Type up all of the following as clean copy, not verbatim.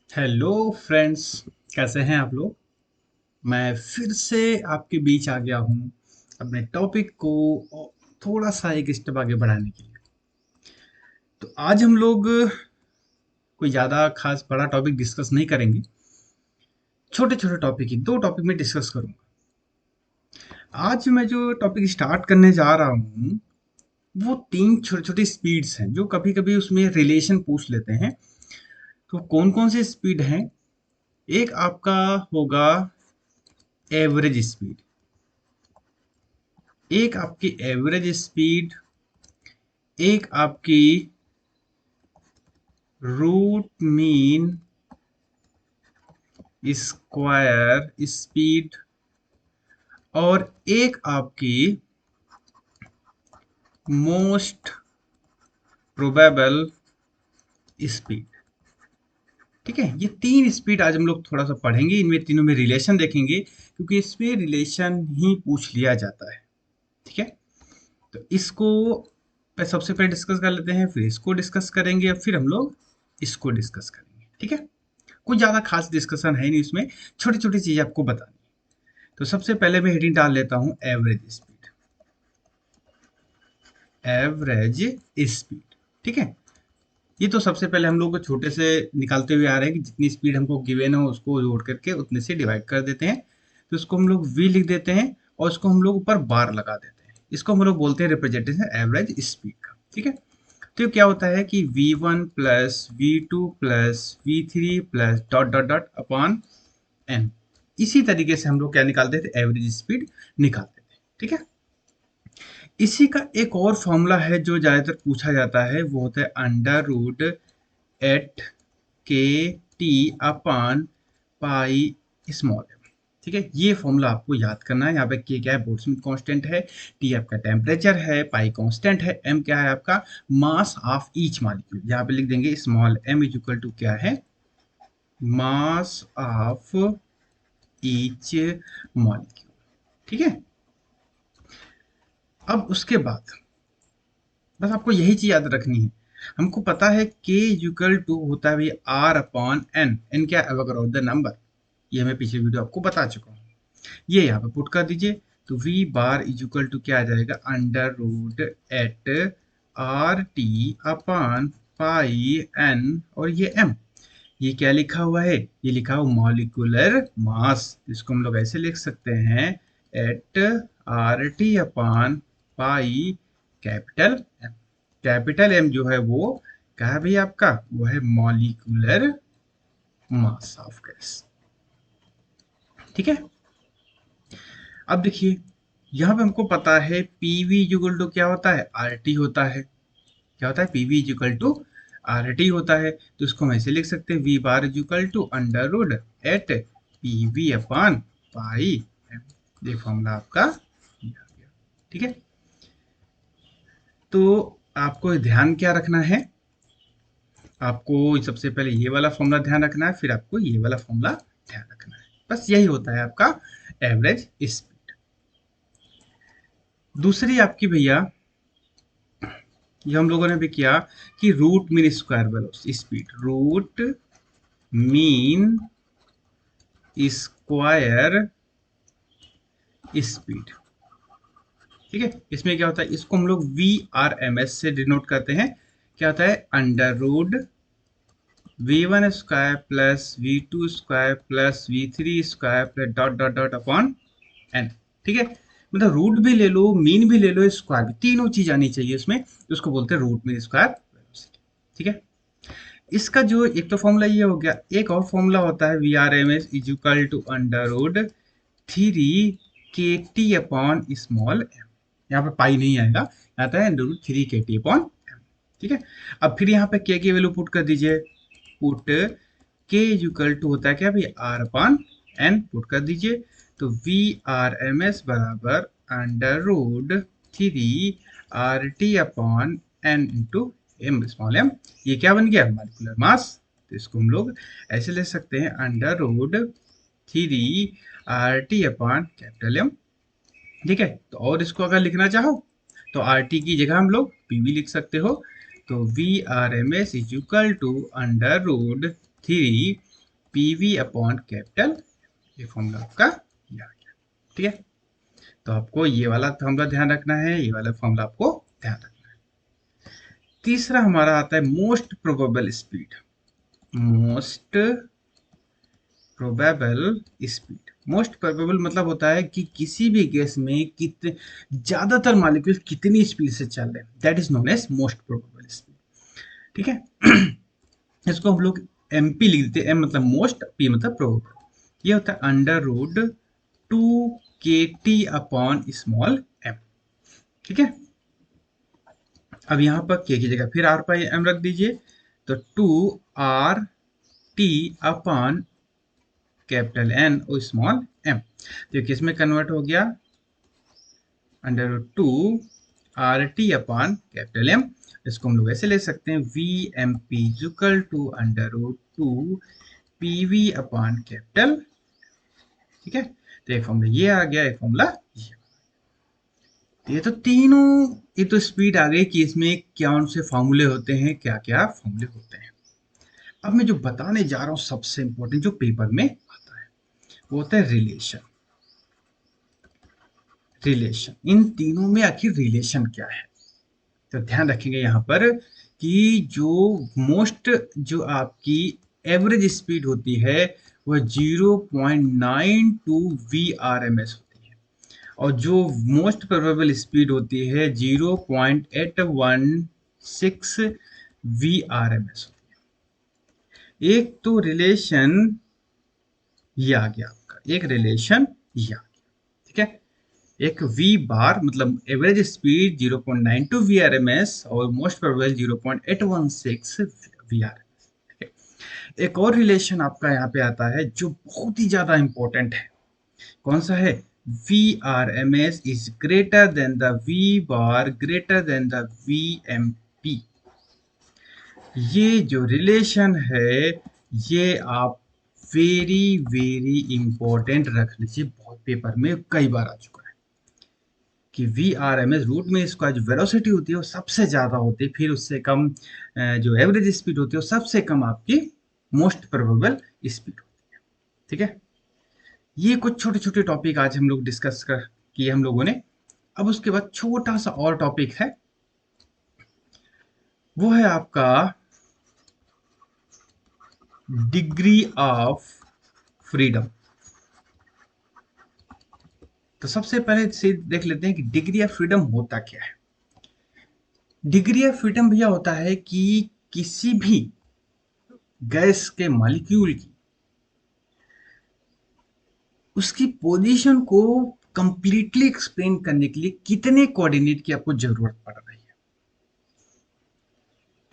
Hello friends. कैसे हैं आप लोग। मैं फिर से आपके बीच आ गया हूँ अपने टॉपिक को थोड़ा सा एक स्टेप आगे बढ़ाने के लिए। तो आज हम लोग कोई ज़्यादा खास बड़ा टॉपिक डिस्कस नहीं करेंगे। छोटे छोटे टॉपिक ही दो टॉपिक में डिस्कस करूँगा। आज मैं जो टॉपिक स्टार्ट करने जा रहा हूँ वो तीन छोटी छोटी स्पीड्स हैं जो कभी कभी उसमें रिलेशन पूछ लेते हैं। तो कौन कौन सी स्पीड हैं। एक आपका होगा एवरेज स्पीड, एक आपकी एवरेज स्पीड, एक आपकी रूट मीन स्क्वायर स्पीड, और एक आपकी मोस्ट प्रोबेबल स्पीड। ठीक है, ये तीन स्पीड आज हम लोग थोड़ा सा पढ़ेंगे, इनमें तीनों में रिलेशन देखेंगे क्योंकि इसमें रिलेशन ही पूछ लिया जाता है। ठीक है, तो इसको सबसे पहले डिस्कस कर लेते हैं, फिर इसको डिस्कस करेंगे, और फिर हम लोग इसको डिस्कस करेंगे। ठीक है, कुछ ज़्यादा खास डिस्कशन है नहीं इसमें, छोटी छोटी चीज़ें आपको बतानी। तो सबसे पहले मैं हेडिंग डाल लेता हूँ एवरेज स्पीड। एवरेज स्पीड, ठीक है। ये तो सबसे पहले हम लोग छोटे से निकालते हुए आ रहे हैं कि जितनी स्पीड हमको गिवन हो उसको जोड़ करके उतने से डिवाइड कर देते हैं। तो इसको हम लोग v लिख देते हैं और इसको हम लोग ऊपर बार लगा देते हैं। इसको हम लोग बोलते हैं रिप्रेजेंटेशन एवरेज स्पीड का। ठीक है, तो क्या होता है कि v1 plus v2 plus v3 plus dot dot dot upon n। इसी तरीके से हम लोग क्या निकालते थे, एवरेज स्पीड निकालते थे। ठीक है, इसी का एक और फॉर्मूला है जो ज्यादातर पूछा जाता है, वो होता है under root eight K T upon pi small M. ठीक है, ये फॉर्मूला आपको याद करना है। यहाँ पे के क्या है, बोल्ट्जमान कांस्टेंट है, टी आपका टेम्परेचर है, पाई कांस्टेंट है, एम क्या है आपका मास ऑफ ईच मॉलिक्यूल। यहाँ पे लिख देंगे small M is equal to क्या है, मास ऑफ ईच मॉलिक्यूल। ठीक है, अब उसके बाद बस आपको यही चीज याद रखनी है। हमको पता है k इक्वल टू होता है भाई r अपॉन n। n क्या है, एवोगाड्रो द नंबर। ये मैं पिछले वीडियो आपको बता चुका हूँ। ये यहाँ पे पुट कर दीजिए। तो v bar is equal to क्या आ जाएगा, under root eight R T upon pi n, और ये m। ये क्या लिखा हुआ है, ये लिखा हुआ मॉलिक्यूलर मास। इसको हम लोग ऐसे लिख सकते हैं, eight R T upon pi capital M. Capital M जो है वो क्या है भाई आपका, वो है मॉलिक्यूलर मास ऑफ गैस। ठीक है, अब देखिए यहाँ पे हमको पता है पीवी इक्वल टू क्या होता है, आरटी होता है। क्या होता है, पीवी इक्वल टू आरटी होता है। तो इसको हम ऐसे लिख सकते हैं, V bar equal to under root eight PV upon pi M. ये फॉर्मूला आपका ये आ गया। ठीक है, तो आपको ध्यान क्या रखना है, आपको सबसे पहले ये वाला फॉर्मूला ध्यान रखना है, फिर आपको ये वाला फॉर्मूला ध्यान रखना है। बस यही होता है आपका एवरेज स्पीड। दूसरी आपकी भैया, ये हम लोगों ने भी किया कि root mean square velocity speed, root mean square speed. ठीक है, इसमें क्या होता है, इसको हम लोग वी आर एम एस से डिनोट करते हैं। क्या होता है, under root v1 square plus v2 square plus v3 square plus dot dot dot upon n। ठीक है, मतलब रूट भी ले लो, मीन भी ले लो, स्क्वायर भी, तीनों चीज आनी चाहिए उसमें। उसको बोलते हैं रूट मीन स्क्वायर वेलोसिटी। ठीक है, इसका जो एक तो फॉर्मूला ये हो गया, एक और फॉर्मूला होता है V R M S is equal to under root three K T upon small M. यहाँ पे पाई नहीं आएगा, आता है under root three K T upon M. ठीक है, अब फिर यहाँ पे के की वैल्यू पुट कर दीजिए। पुट के इक्वल टू होता है क्या भाई, आर अपॉन एन पुट कर दीजिए। तो वी आर एम एस बराबर under root three R T upon N into M small M. ये क्या बन गया, मॉलिक्यूलर मास। तो इसको हम लोग ऐसे ले सकते हैं, under root three R T upon capital M. ठीक है, तो और इसको अगर लिखना चाहो तो आर टी की जगह हम लोग पी वी लिख सकते हो। तो V R M S is equal to under root three PV upon capital, ये फॉर्मूला आपका ये आ गया। ठीक है, तो आपको ये वाला फॉर्मूला ध्यान रखना है, ये वाला फॉर्मूला आपको ध्यान रखना है। तीसरा हमारा आता है most probable speed. Most probable speed, most probable मतलब होता है कि किसी भी गैस में कितने ज्यादातर मॉलिक्यूल कितनी स्पीड से चल रहे हैं, that is known as most probable speed. ठीक है, इसको हम लोग एमपी लिख देते हैं, एम मतलब मोस्ट, पी मतलब प्रोबेबल। ये होता है under root 2 kT upon small M. ठीक है, अब यहाँ पर के की जगह फिर आर पर एम रख दीजिए, तो 2 RT अपॉन कैपिटल एन और स्मॉल एम, तो ये किस में कन्वर्ट हो गया, under root 2 RT upon capital M. इसको हम लोग ऐसे ले सकते हैं, V M P equal to under root 2 PV upon capital. ठीक है, तो एक फॉर्मूला ये आ गया, एक फॉर्मूला ये। ये तो तीनों, ये तो स्पीड आ गई कि इसमें क्या उनसे फॉर्मूले होते हैं, क्या क्या फॉर्मूले होते हैं। अब मैं जो बताने जा रहा हूं सबसे इंपॉर्टेंट जो पेपर में आता है वो होता है रिलेशन। रिलेशन, इन तीनों में आखिर रिलेशन क्या है, तो ध्यान रखेंगे यहाँ पर कि जो मोस्ट, जो आपकी एवरेज स्पीड होती है वह 0.92 VRMS होती है, और जो मोस्ट प्रोबेबल स्पीड होती है 0.816 VRMS होती है। एक तो रिलेशन ये आ गया आपका, एक रिलेशन ये आ गया। ठीक है, एक V बार मतलब एवरेज स्पीड 0.92 VRMS और मोस्ट प्रोबेबल 0.816 VRMS। ठीक है, एक और रिलेशन आपका यहाँ पे आता है जो बहुत ही ज्यादा इंपॉर्टेंट है, कौन सा है, VRMS is greater than the V bar greater than the VMP। ये जो रिलेशन है ये आप वेरी वेरी इंपॉर्टेंट रख लीजिए, बहुत पेपर में कई बार आ चुका है कि VRMS रूट में इसका जो वेलोसिटी होती है वो सबसे ज़्यादा होती है, फिर उससे कम जो एवरेज स्पीड होती है वो सबसे कम आपकी मोस्ट प्रोबेबल स्पीड होती है। ठीक है, ये कुछ छोटे छोटे टॉपिक आज हम लोग डिस्कस कर किए हम लोगों ने। अब उसके बाद छोटा सा और टॉपिक है, वो है आपका डिग्री ऑफ फ्रीडम। तो सबसे पहले से देख लेते हैं कि डिग्री ऑफ फ्रीडम होता क्या है। डिग्री ऑफ फ्रीडम भैया होता है कि किसी भी गैस के मॉलिक्यूल की उसकी पोजीशन को कंप्लीटली एक्सप्लेन करने के लिए कितने कोऑर्डिनेट की आपको जरूरत पड़ रही है।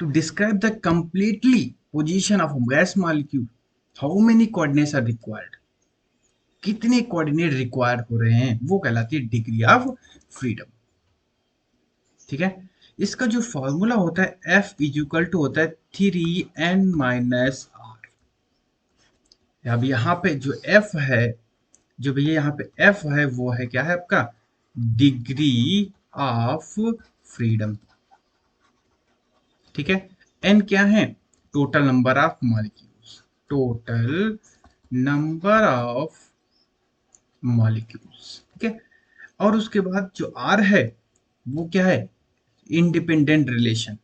To describe the completely position of gas molecule, how many coordinates are required, कितने कोऑर्डिनेट रिक्वायर्ड हो रहे हैं, वो कहलाती है डिग्री ऑफ फ्रीडम। ठीक है, इसका जो फॉर्मूला होता है F इक्वल टू होता है 3n-r। अब यहाँ पे जो F है, जो भैया यहाँ पे F है वो है क्या है आपका, डिग्री ऑफ फ्रीडम। ठीक है, n क्या है, total number of molecules, total number of molecules. ठीक है, और उसके बाद जो R है वो क्या है, इंडिपेंडेंट रिलेशन,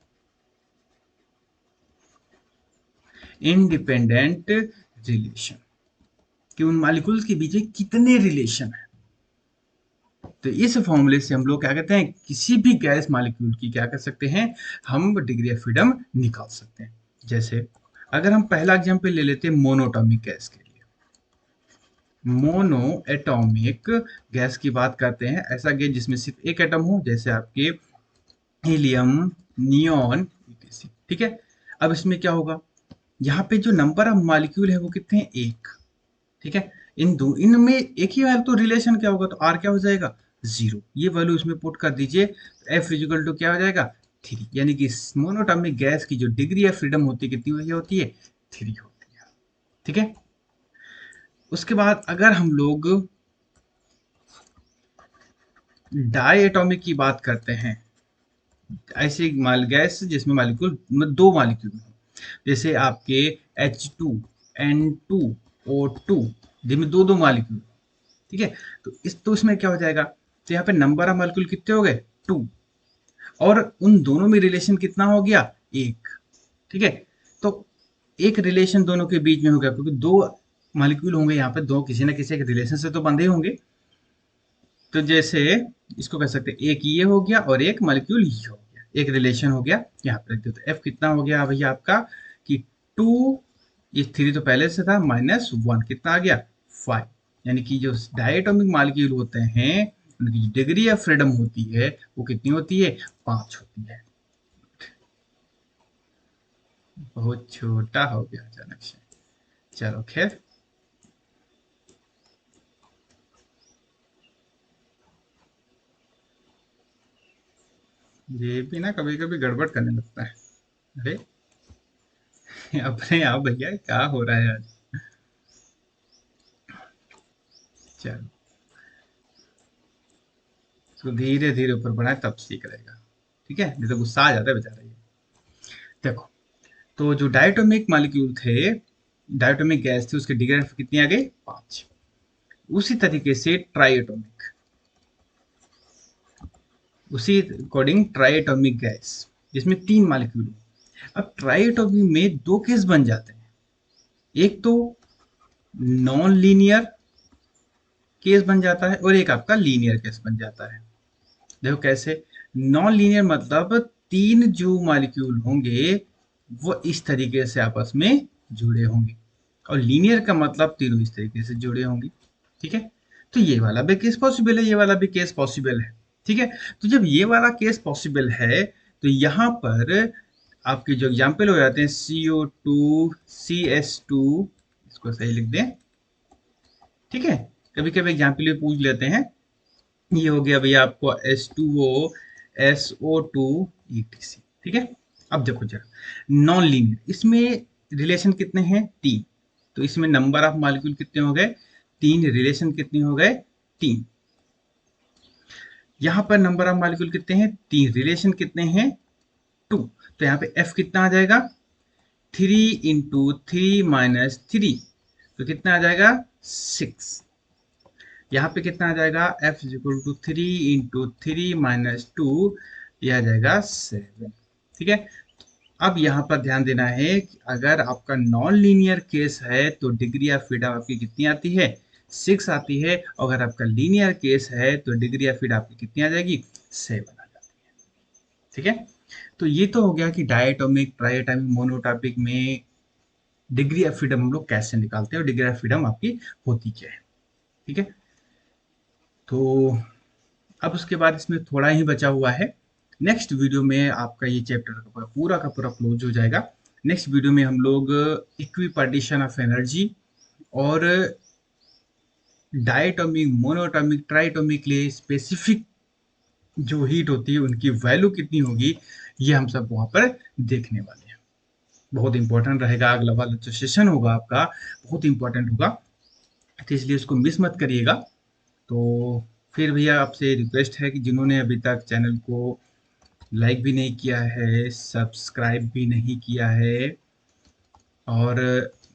इंडिपेंडेंट रिलेशन कि उन मॉलिक्यूल्स के बीच में कितने रिलेशन है। तो इस फॉर्मूले से हम लोग क्या कहते हैं, किसी भी गैस मॉलिक्यूल की क्या कर सकते हैं, हम डिग्री ऑफ फ्रीडम निकाल सकते हैं। जैसे अगर हम पहला एग्जांपल ले लेते हैं मोनोटॉमिक गैस के लिए, मोनो एटॉमिक गैस की बात करते हैं, ऐसा गैस जिसमें सिर्फ एक एटम हो, जैसे आपके हीलियम, नियॉन, etc। ठीक है, अब इसमें क्या होगा, यहाँ पे जो नंबर ऑफ मॉलिक्यूल है वो कितने हैं, एक। ठीक है, इन दो, इनमें एक ही वैल्यू, तो रिलेशन क्या होगा, तो आर क्या हो जाएगा, 0। ये वैल्यू इसमें पुट कर दीजिए, तो एफ इजिकल टू क्या हो जाएगा, 3। यानी कि मोनोटॉमिक गैस की जो डिग्री ऑफ फ्रीडम होती है कितनी वही होती है, 3 होती है। ठीक है, उसके बाद अगर हम लोग डाई एटॉमिक की बात करते हैं, ऐसी गैस जिसमें मॉलिक्यूल, दो मॉलिक्यूल हो, जैसे आपके H2 N2O2, जिनमें दो दो मालिक्यूल, ठीक है। तो इसमें क्या हो जाएगा, तो यहाँ पे नंबर ऑफ मालिक्यूल कितने हो गए, 2, और उन दोनों में रिलेशन कितना हो गया, एक, ठीक है। तो एक रिलेशन दोनों के बीच में हो गया, क्योंकि दो मालिक्यूल होंगे यहाँ पे, दो किसी ना किसी एक रिलेशन से तो बंधे होंगे। तो जैसे इसको कह सकते हैं, एक ये हो गया और एक मॉलिक्यूल ये हो गया, एक रिलेशन हो गया। यहाँ पे रख दो, तो एफ कितना हो गया भैया आपका, कि 2, ये 3 तो पहले से था, -1 कितना आ गया, 5। यानी कि जो डायटोमिक मॉलिक्यूल होते हैं उनकी डिग्री ऑफ फ्रीडम होती है वो कितनी होती है, 5 होती है। बहुत छोटा हो गया अचानक से, चलो खैर। ये भी ना कभी कभी गड़बड़ करने लगता है। अरे अपने आप भैया क्या हो रहा है आज। चलो, इसको धीरे धीरे ऊपर बढ़ाए तब सीख रहेगा, ठीक है, नहीं तो गुस्सा आ जाता है बेचारा ये। देखो, तो जो डायटोमिक मॉलिक्यूल थे, डायटोमिक गैस थी, उसके डिग्री ऑफ कितनी आ गई, 5। उसी तरीके से ट्राइएटोमिक, उसी अकॉर्डिंग ट्राइएटोमिक गैस जिसमें 3 मॉलिक्यूल हो। अब ट्राइएटोमिक में दो केस बन जाते हैं, एक तो नॉन लीनियर केस बन जाता है और एक आपका लीनियर केस बन जाता है। देखो कैसे, नॉन लीनियर मतलब 3 जो मॉलिक्यूल होंगे वो इस तरीके से आपस में जुड़े होंगे, और लीनियर का मतलब तीनों इस तरीके से जुड़े होंगे, ठीक है। तो ये वाला भी केस पॉसिबल है, ये वाला भी केस पॉसिबल है, ठीक है। तो जब ये वाला केस पॉसिबल है, तो यहाँ पर आपके जो एग्जाम्पल हो जाते हैं, CO2 CS2, इसको सही लिख दें, ठीक है। कभी कभी एग्जाम्पल भी पूछ लेते हैं। ये हो गया भैया आपको H2O SO2 ETC, ठीक है। अब देखो जरा नॉन लीनियर, इसमें रिलेशन कितने हैं, 3। तो इसमें नंबर ऑफ मॉलिक्यूल कितने हो गए, 3, रिलेशन कितने हो गए, 3। यहाँ पर नंबर ऑफ मॉलिक्यूल कितने हैं, 3, रिलेशन कितने हैं, 2। तो यहाँ पे F कितना आ जाएगा, 3 × 3 - 3, तो कितना आ जाएगा, 6। यहाँ पे कितना आ जाएगा, F इज इक्वल टू 3 × 3 - 2, यह आ जाएगा 7, ठीक है। अब यहाँ पर ध्यान देना है कि अगर आपका नॉन लीनियर केस है तो डिग्री ऑफ फ्रीडम आपकी कितनी आती है, 6 आती है, और अगर आपका लीनियर केस है तो डिग्री ऑफ फ्रीडम आपकी कितनी आ जाएगी, 7 आ जाती है, ठीक है। तो ये तो हो गया कि डायटोमिक, ट्राइएटोमिक, मोनोटॉपिक में डिग्री ऑफ फ्रीडम हम लोग कैसे निकालते हैं और डिग्री ऑफ फ्रीडम आपकी होती क्या है, ठीक है। तो अब उसके बाद इसमें थोड़ा ही बचा हुआ है। नेक्स्ट वीडियो में आपका ये चैप्टर का पूरा क्लोज हो जाएगा। नेक्स्ट वीडियो में हम लोग इक्वी पार्टीशन ऑफ एनर्जी और डायटोमिक, मोनोटोमिक, ट्राइटोमिक लिए स्पेसिफिक जो हीट होती है उनकी वैल्यू कितनी होगी, ये हम सब वहाँ पर देखने वाले हैं। बहुत इंपॉर्टेंट रहेगा, अगला वाला जो सेशन होगा आपका बहुत इंपॉर्टेंट होगा, तो इसलिए उसको मिस मत करिएगा। तो फिर भैया आपसे रिक्वेस्ट है कि जिन्होंने अभी तक चैनल को लाइक भी नहीं किया है, सब्सक्राइब भी नहीं किया है, और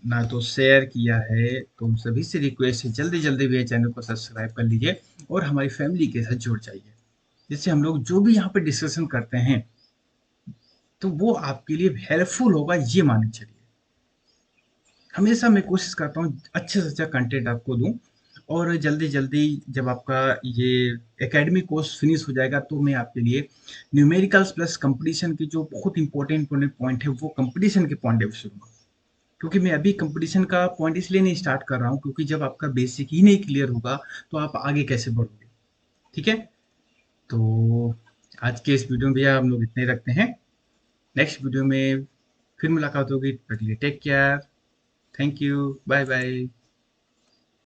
ना तो शेयर किया है, तो उन सभी से रिक्वेस्ट है जल्दी जल्दी भी चैनल को सब्सक्राइब कर लीजिए और हमारी फैमिली के साथ जुड़ जाइए, जिससे हम लोग जो भी यहाँ पे डिस्कशन करते हैं तो वो आपके लिए हेल्पफुल होगा, ये मानना चाहिए। हमेशा मैं कोशिश करता हूँ अच्छे से अच्छा कंटेंट आपको दूं, और जल्दी जल्दी जब आपका ये एकेडमिक कोर्स फिनिश हो जाएगा तो मैं आपके लिए न्यूमेरिकल्स प्लस कंपटीशन के जो बहुत इंपॉर्टेंट पॉइंट है वो कंपटीशन के पॉइंट ऑफ व्यू से दूंगा। क्योंकि मैं अभी कंपटीशन का पॉइंट इसलिए नहीं स्टार्ट कर रहा हूँ क्योंकि जब आपका बेसिक ही नहीं क्लियर होगा तो आप आगे कैसे बढ़ोगे, ठीक है। तो आज के इस वीडियो में भैया हम लोग इतने रखते हैं। नेक्स्ट वीडियो में फिर मुलाकात होगी, take care, thank you, bye bye.